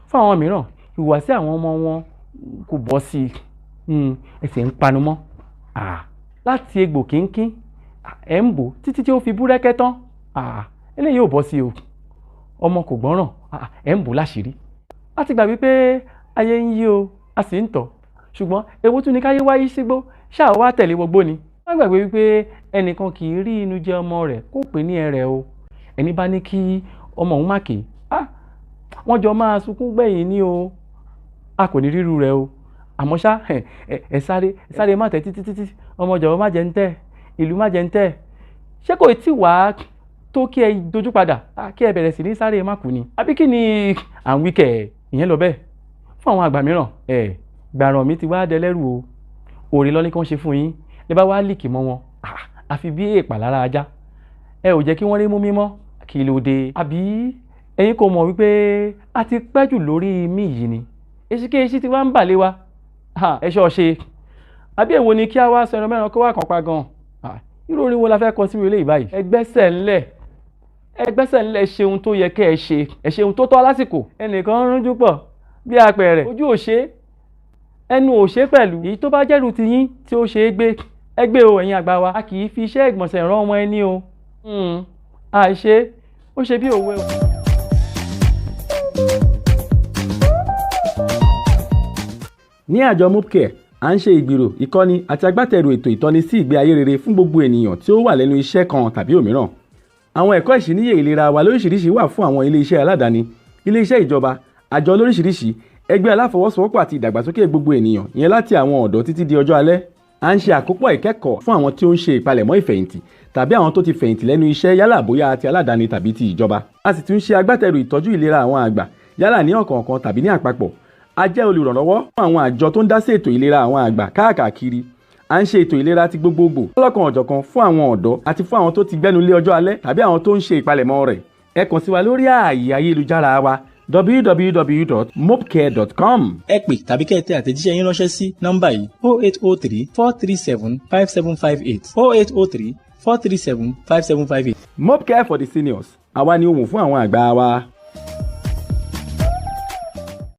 fún àwọn mìíràn ìhùwàsí àwọn ọmọ wọn kò bọ́ sí ẹsẹ̀ ń panu mọ́ láti egbò kínkín ẹ̀ ń bò títí tí ó fi búrẹ́kẹ́ tán eléyìí ò bọ́ sí o. Ọmọ kò gbọ́ràn ẹ̀ ń bò láṣìírí. A ti gbà wípé ayé ń yí o a sì ń tọ̀, ṣùgbọ́n èwo tún ni káyé wáyé sígbó ṣáà wá tẹ̀lé wọgbó ni. Má gbàgbé wípé ẹnìkan kì í rí inú jẹ ọmọ rẹ̀ kó pè ní ẹrẹ̀ o. Ẹni bá ní kí ọmọ òun má ké wọ́n jọ máa sunkún gbẹ̀yìn ní o. A kò ní ríru rẹ̀ o. Àmọ́ ṣá ẹ sáré má tẹ̀ títí ọmọ jọ̀wọ́ má jẹ́ ń tẹ̀, ìlú má jẹ́ ń tẹ̀. Ṣé kò tí wàá tó kí ẹ dojú padà kí ẹ bẹ̀rẹ̀ sí ní sáré má kú ni? Àbí kí ni à ń wí kẹ̀ ìyẹn lọ bẹ́ẹ̀? Fún àwọn àgbà mìíràn gbàràn mi ti wá dẹlẹ́rù o. Òrè lọ́ní kan ṣe fún yín lè bá wá líkì mọ́ wọn àfi bí èèpà lára ajá. Ẹ ò jẹ́ kí wọ́n rí mú mímọ́, kí ló dé? Àbí ẹ̀yin kò mọ̀ wípé a ti pẹ́ jù lórí mí yìí ni? Èsìkéyìí ti wá ń bà lé wa. Ẹ ṣọ́ ṣe. Àbí èwo ni kí a wá sọ ẹran mẹ́ran kó wá kàn pa gan? Irú orin wo la fẹ́ kọ sí ilé ìbáyìí? Ẹ gbẹ́sẹ̀ ńlẹ̀ ṣe ohun tó yẹ kẹ́ ẹ ṣe. Ẹ ṣe ohun tó tọ́ lásìkò. Ẹnìkan ń rújú pọ̀ bí apẹ̀rẹ̀, ojú ò ṣe, ẹnu ò ṣe pẹ̀lú. Èyí tó bá jẹ́rù ti yín tí ó ṣe é gbé, ẹ gbé o ẹ̀yin àgbà wa. A kì í fi iṣẹ́ ìgbọ̀nsẹ̀ rán ọmọ ẹni o. Àìṣe ó ṣe bí òwe o. Ní àjọ Mopcare, à ń ṣe ìgbìrò, ìkọ́ni àti agbátẹrù ètò ìtọ́ni sí ìgbé ayé rere fún gbogbo ènìyàn tí ó wà lẹ́nu iṣẹ́ kan tàbí òmíràn. Àwọn ẹ̀kọ́ ìṣíníyè ìlera wa lóríṣiríṣi wà fún àwọn ilé-iṣẹ́ aládàáni, ilé-iṣẹ́ ìjọba, àjọ lóríṣiríṣi, ẹgbẹ́ aláfọwọ́sowọ́pọ̀ àti ìdàgbàsókè gbogbo ènìyàn, ìyẹn láti àwọn ọ̀dọ́ títí di ọjọ́ alẹ́. À ń ṣe àkópọ̀ ìkẹ́kọ̀ọ́ fún àwọn tí ó ń ṣe ìpalẹ̀mọ́ ìfẹ̀yìntì tàbí àwọn tó ti fẹ̀yìntì lẹ́nu iṣẹ́ yálà bóyá ti aládàáni tàbí ti ìjọba. A sì tún ṣe agbátẹrù ìtọ́jú ìlera àwọn àgbà yálà ní ọ̀kọ̀ọ̀kan tàbí ní àpapọ̀. A jẹ́ olùrànlọ́wọ́ fún àwọn àjọ tó ń dá sí ètò ìlera àwọn àgbà káàkiri. À ń ṣe ètò ìlera ti gbogbogbò lọ́lọ́kan ọ̀jọ̀kan fún àwọn ọ̀dọ́ àti fún àwọn tó ti gbẹ́nu lé ọjọ́ alẹ́ tàbí àwọn tó ń ṣe ìpalẹ̀mọ́ rẹ̀. Ẹ kàn sí wa lórí ààyè ayélujára wa www.mopcare.com. Ẹ pè tàbí kẹ́ ẹ tẹ àtẹ̀jíṣẹ́ yín ránṣẹ́ sí nọ́mbà yìí 0803 437 5758 0803 437 5758. Mopcare for the seniors. Àwa ni ohùn fún àwọn àgbà wa.